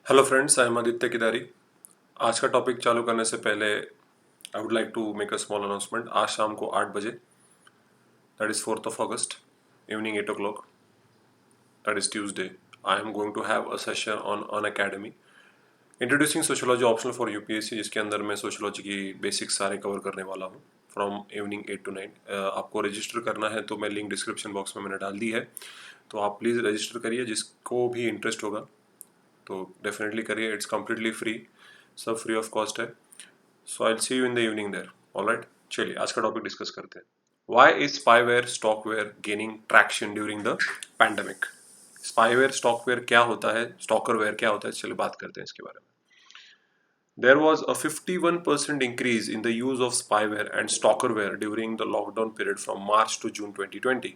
Hello friends, I am Aditya Kidari. आज का topic चालू करने से पहले I would like to make a small announcement. आज शाम को 8 बजे, that is 4th of August, evening 8 o'clock, that is Tuesday, I am going to have a session on Unacademy introducing sociology optional for UPSC, जिसके अंदर मैं sociology की basics सारे cover करने वाला हूँ फ्रॉम इवनिंग 8 to 9। आपको register करना है तो मैं लिंक डिस्क्रिप्शन बॉक्स में मैंने डाल दी है, तो आप प्लीज़ रजिस्टर करिए। जिसको भी इंटरेस्ट होगा तो डेफिनेटली करिए। इट्स कम्प्लीटली फ्री, सब फ्री ऑफ कॉस्ट है। So I see you in the evening there. Alright, चलिए आज का टॉपिक डिस्कस करते हैं। Why is spyware stalkerware gaining traction during the pandemic. Spyware stalkerware क्या होता है, स्टॉकरवेयर क्या होता है, चलिए बात करते हैं इसके बारे में। There was a 51% increase in the use of spyware and stalkerware during the lockdown period from March to June 2020।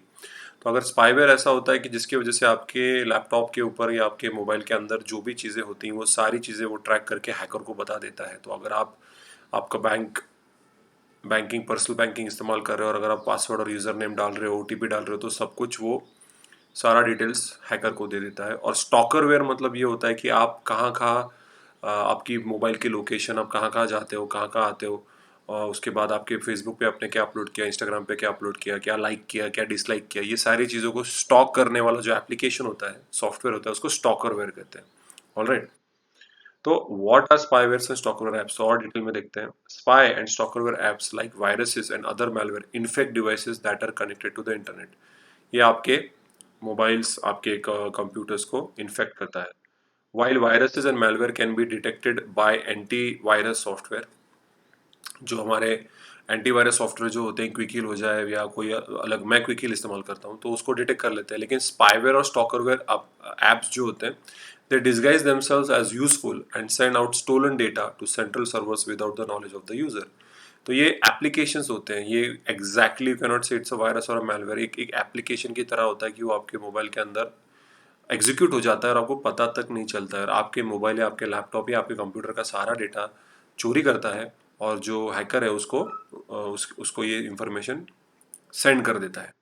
तो अगर स्पाईवेयर ऐसा होता है कि जिसकी वजह से आपके लैपटॉप के ऊपर या आपके मोबाइल के अंदर जो भी चीज़ें होती हैं वो सारी चीज़ें वो ट्रैक करके हैकर को बता देता है। तो अगर आप आपका बैंकिंग पर्सनल बैंकिंग इस्तेमाल कर रहे हो और अगर आप पासवर्ड और यूज़र नेम डाल रहे हो, ओटीपी डाल रहे हो, तो सब कुछ वो सारा डिटेल्स हैकर को दे देता है। और स्टॉकरवेयर मतलब ये होता है कि आप कहाँ कहाँ आपकी मोबाइल की लोकेशन, आप कहाँ कहाँ जाते हो, कहाँ कहाँ आते हो, और उसके बाद आपके फेसबुक पे आपने क्या अपलोड किया, इंस्टाग्राम पे क्या अपलोड किया, क्या लाइक किया, क्या डिसलाइक किया, ये सारी चीज़ों को स्टॉक करने वाला जो एप्लीकेशन होता है, सॉफ्टवेयर होता है, उसको स्टॉकरवेयर कहते हैं। ऑलराइट, तो what are spywares and stalkerware apps, और डिटेल में देखते हैं। Spy and stalkerware apps like viruses and other malware infect devices that are connected to the internet. ये आपके मोबाइल्स, आपके कंप्यूटर्स को इन्फेक्ट करता है। While viruses and malware can be detected by antivirus software, जो हमारे एंटीवायरस सॉफ्टवेयर जो होते हैं, क्विकिल हो जाए या कोई अलग, मैं क्विकिल इस्तेमाल करता हूँ तो उसको डिटेक्ट कर लेते हैं। लेकिन स्पाईवेयर और स्टॉकरवेयर एप्स जो होते हैं, they disguise themselves as useful and send out stolen data to central servers without the knowledge of the user. तो ये एप्लीकेशंस होते हैं, ये exactly you cannot say it's a virus और अ malware। एक एप्लीकेशन की तरह होता है कि वो आपके मोबाइल के अंदर एग्जीक्यूट हो जाता है और आपको पता तक नहीं चलता है, और आपके मोबाइल या आपके लैपटॉप या आपके कंप्यूटर का सारा डेटा चोरी करता है, और जो हैकर है उसको ये इंफॉर्मेशन सेंड कर देता है।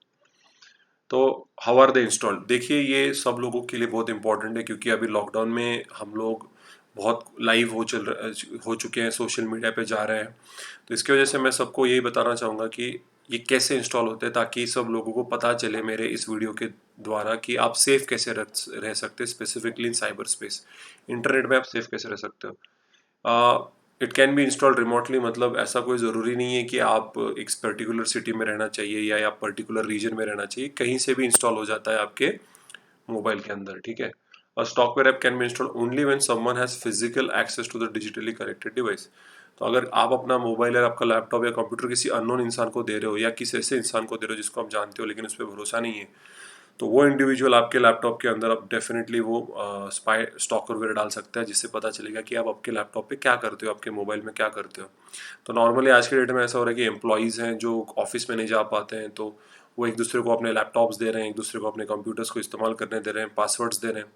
तो हाउ आर दे इंस्टॉल्ड, देखिए ये सब लोगों के लिए बहुत इंपॉर्टेंट है, क्योंकि अभी लॉकडाउन में हम लोग बहुत लाइव हो चुके हैं, सोशल मीडिया पे जा रहे हैं। तो इसकी वजह से मैं सबको यही बताना चाहूँगा कि ये कैसे इंस्टॉल होते हैं, ताकि सब लोगों को पता चले मेरे इस वीडियो के द्वारा कि आप सेफ कैसे रह सकते हैं, specifically in cyber space. Internet में आप सेफ कैसे रह सकते हो। It can be installed remotely, मतलब ऐसा कोई ज़रूरी नहीं है कि आप एक पर्टिकुलर सिटी में रहना चाहिए या आप पर्टिकुलर रीजन में रहना चाहिए, कहीं से भी इंस्टॉल हो जाता है आपके मोबाइल के अंदर, ठीक है। और stalkerware app can be installed only when someone has physical access to the digitally connected device. तो अगर आप अपना मोबाइल या आपका लैपटॉप या कंप्यूटर किसी अननोन इंसान को दे रहे हो, या किसी ऐसे इंसान को दे रहे हो जिसको आप जानते हो लेकिन उस पर भरोसा नहीं है, तो वो इंडिविजुअल आपके लैपटॉप के अंदर अब डेफिनेटली वो स्पाई स्टॉकरवेयर डाल सकता है, जिससे पता चलेगा कि आप आपके लैपटॉप पे क्या करते हो, आपके मोबाइल में क्या करते हो। तो नॉर्मली आज के डेट में ऐसा हो रहा है कि एम्प्लॉयज़ हैं जो ऑफिस में नहीं जा पाते हैं, तो वो एक दूसरे को अपने लैपटॉप्स दे रहे हैं, एक दूसरे को अपने कंप्यूटर्स को इस्तेमाल करने दे रहे हैं, पासवर्ड्स दे रहे हैं।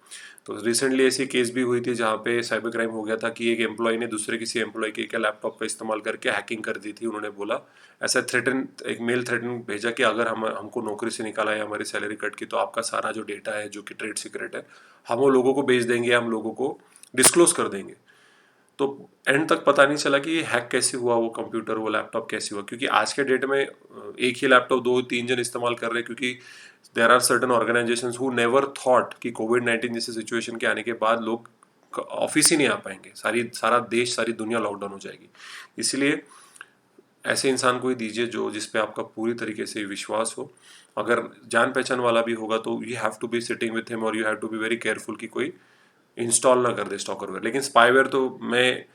तो रिसेंटली ऐसी केस भी हुई थी जहाँ पे साइबर क्राइम हो गया था कि एक एम्प्लॉय ने दूसरे किसी एम्प्लॉय के लैपटॉप का इस्तेमाल करके हैकिंग कर दी थी। उन्होंने बोला, ऐसा थ्रेटन, एक मेल थ्रेटन भेजा कि अगर हमको नौकरी से निकाला है, हमारी सैलरी कट की, तो आपका सारा जो डेटा है जो कि ट्रेड सीक्रेट है, हम वो लोगों को बेच देंगे, हम लोगों को डिस्क्लोज कर देंगे। तो एंड तक पता नहीं चला कि ये हैक कैसे हुआ, वो कंप्यूटर, वो लैपटॉप कैसे हुआ, क्योंकि आज के डेट में एक ही लैपटॉप दो तीन जन इस्तेमाल कर रहे हैं, क्योंकि there are certain organizations who never thought कि कोविड-19 जैसे सिचुएशन के आने के बाद लोग ऑफिस ही नहीं आ पाएंगे, सारा देश, सारी दुनिया लॉकडाउन हो जाएगी। इसलिए ऐसे इंसान को ही दीजिए जो जिस पे आपका पूरी तरीके से विश्वास हो। अगर जान पहचान वाला भी होगा तो you have to be sitting with him, और you have to be very careful कि कोई इंस्टॉल ना कर दे स्टॉकरवेयर। लेकिन स्पाईवेयर तो मैं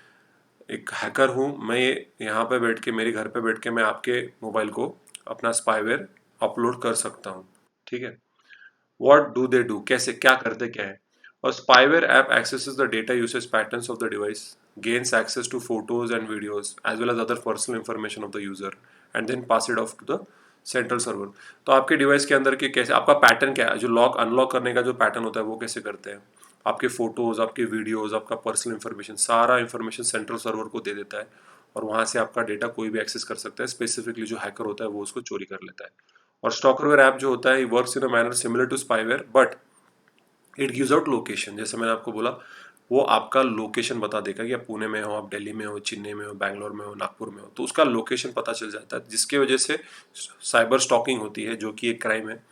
एक हैकर हूँ, मैं यहाँ पे बैठ के, मेरे घर पे बैठ के मैं आपके मोबाइल को अपना स्पाईवेयर अपलोड कर सकता हूँ, ठीक है। व्हाट डू दे डू, कैसे, क्या करते क्या है। और spyware app axes the data usage patterns of the device, gains access to photos and videos as well as other personal information of the user and then pass it off to the central server. तो आपके device के अंदर के कैसे, आपका pattern क्या है, जो लॉक अनलॉक करने का जो पैटर्न होता है वो कैसे करते हैं, आपके फोटोज, आपके वीडियोज, आपका पर्सनल इन्फॉर्मेशन, सारा इन्फॉर्मेशन सेंट्रल सर्वर को दे देता है, और वहाँ से आपका डेटा कोई भी एक्सेस कर सकता है। स्पेसिफिकली जो हैकर होता है वो उसको चोरी कर लेता है। और स्टॉकरवेयर ऐप जो होता है works in a manner similar to spyware, but it gives out location, जैसे मैंने आपको बोला वो आपका लोकेशन बता देगा कि आप पुणे में हो, आप दिल्ली में हो, चेन्नई में हो, बैंगलोर में हो, नागपुर में हो, तो उसका लोकेशन पता चल जाता है, जिसकी वजह से साइबर स्टॉकिंग होती है, जो कि एक क्राइम है।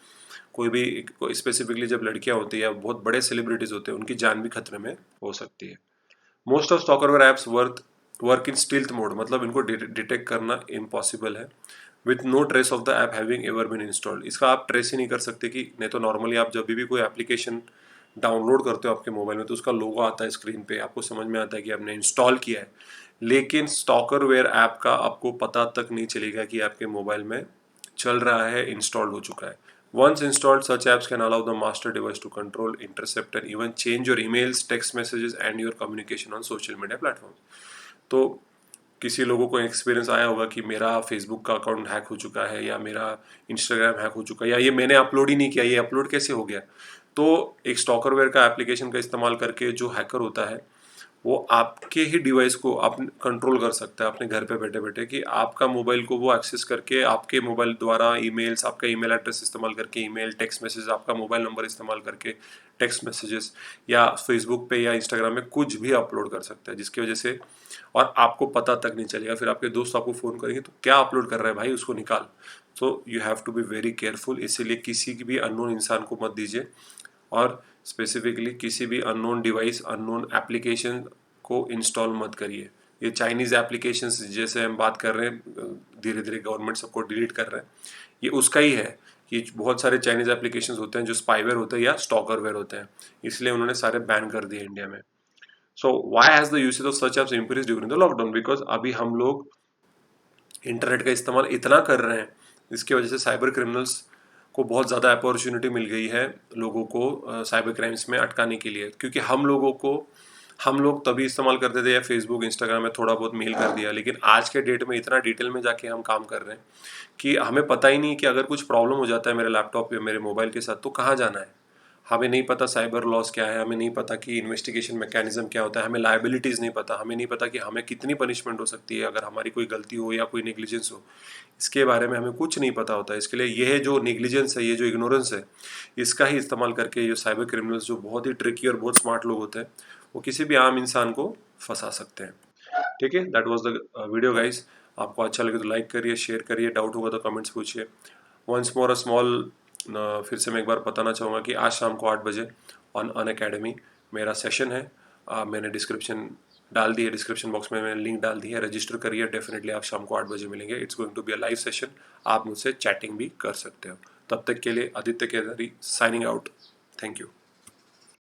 कोई भी स्पेसिफिकली जब लड़कियां होती है या बहुत बड़े सेलिब्रिटीज होते हैं, उनकी जान भी खतरे में हो सकती है। Most of stalkerware apps work in stealth mode, मतलब इनको डिटेक्ट करना इम्पॉसिबल है, with no trace of the app having ever been installed. इसका आप ट्रेस ही नहीं कर सकते कि नहीं तो नॉर्मली आप जब भी कोई एप्लीकेशन डाउनलोड करते हो आपके मोबाइल में, तो उसका लोगो आता है स्क्रीन पे, आपको समझ में आता है कि आपने इंस्टॉल किया है, लेकिन स्टॉकरवेयर ऐप का आपको पता तक नहीं चलेगा कि आपके मोबाइल में चल रहा है, इंस्टॉल्ड हो चुका है। Once installed, such apps can allow the master device to control, intercept, and even change your emails, text messages, and your communication on social media platforms. तो किसी लोगों को एक्सपीरियंस आया होगा कि मेरा फेसबुक का अकाउंट हैक हो चुका है, या मेरा इंस्टाग्राम हैक हो चुका है, या ये मैंने अपलोड ही नहीं किया, ये अपलोड कैसे हो गया। तो एक स्टॉकरवेयर का एप्लीकेशन का इस्तेमाल करके जो हैकर होता है, वो आपके ही डिवाइस को आप कंट्रोल कर सकता है अपने घर पे बैठे बैठे, कि आपका मोबाइल को वो एक्सेस करके आपके मोबाइल द्वारा ईमेल्स, आपका ईमेल एड्रेस इस्तेमाल करके ईमेल, टेक्स्ट मैसेज, आपका मोबाइल नंबर इस्तेमाल करके टेक्स्ट मैसेजेस या फेसबुक पे या इंस्टाग्राम में कुछ भी अपलोड कर सकता है, जिसकी वजह से और आपको पता तक नहीं चलेगा। फिर आपके दोस्त आपको फ़ोन करेंगे, तो क्या अपलोड कर रहा है भाई, उसको निकाल। So you have to be very careful, इसीलिए किसी की भी अननोन इंसान को मत दीजिए, और स्पेसिफिकली किसी भी अननोन डिवाइस, अननोन एप्लीकेशन को इंस्टॉल मत करिए। ये चाइनीज़ एप्लीकेशंस जैसे हम बात कर रहे हैं, धीरे धीरे गवर्नमेंट सबको डिलीट कर रहे हैं, ये उसका ही है कि बहुत सारे चाइनीज़ एप्लीकेशंस होते हैं जो स्पाईवेयर होते हैं या स्टॉकरवेयर होते हैं, इसलिए उन्होंने सारे बैन कर दिए इंडिया में। So why has the usage of such apps increase during the lockdown? Because अभी हम लोग इंटरनेट का इस्तेमाल इतना कर रहे हैं, इसकी वजह से साइबर क्रिमिनल्स को बहुत ज़्यादा अपॉर्चुनिटी मिल गई है लोगों को साइबर क्राइम्स में अटकाने के लिए, क्योंकि हम लोग तभी इस्तेमाल करते थे या फेसबुक इंस्टाग्राम में थोड़ा बहुत मेल कर दिया, लेकिन आज के डेट में इतना डिटेल में जाके हम काम कर रहे हैं कि हमें पता ही नहीं कि अगर कुछ प्रॉब्लम हो जाता है मेरे लैपटॉप या मेरे मोबाइल के साथ, तो कहाँ जाना है। हमें नहीं पता साइबर लॉस क्या है, हमें नहीं पता कि इन्वेस्टिगेशन मैकेनिज्म क्या होता है, हमें लायबिलिटीज़ नहीं पता, हमें नहीं पता कि हमें कितनी पनिशमेंट हो सकती है अगर हमारी कोई गलती हो या कोई नेग्लिजेंस हो। इसके बारे में हमें कुछ नहीं पता होता है। इसके लिए यह जो नेग्लिजेंस है, ये जो इग्नोरेंस है, इसका ही इस्तेमाल करके ये साइबर क्रिमिनल्स जो बहुत ही ट्रिकी और बहुत स्मार्ट लोग होते हैं, वो किसी भी आम इंसान को फंसा सकते हैं। ठीक है, that was the video guys. आपको अच्छा लगे तो लाइक करिए, शेयर करिए, डाउट होगा तो कमेंट्स पूछिए। वंस मोर अ स्मॉल, फिर से मैं एक बार बताना चाहूँगा कि आज शाम को 8 बजे ऑन अन अकेडमी मेरा सेशन है। मैंने डिस्क्रिप्शन डाल दी है, डिस्क्रिप्शन बॉक्स में मैंने लिंक डाल दी है, रजिस्टर करिए। डेफिनेटली आप शाम को 8 बजे मिलेंगे। It's going to be a live session, आप मुझसे चैटिंग भी कर सकते हो। तब तक के लिए Aditya Kedari signing out. Thank you.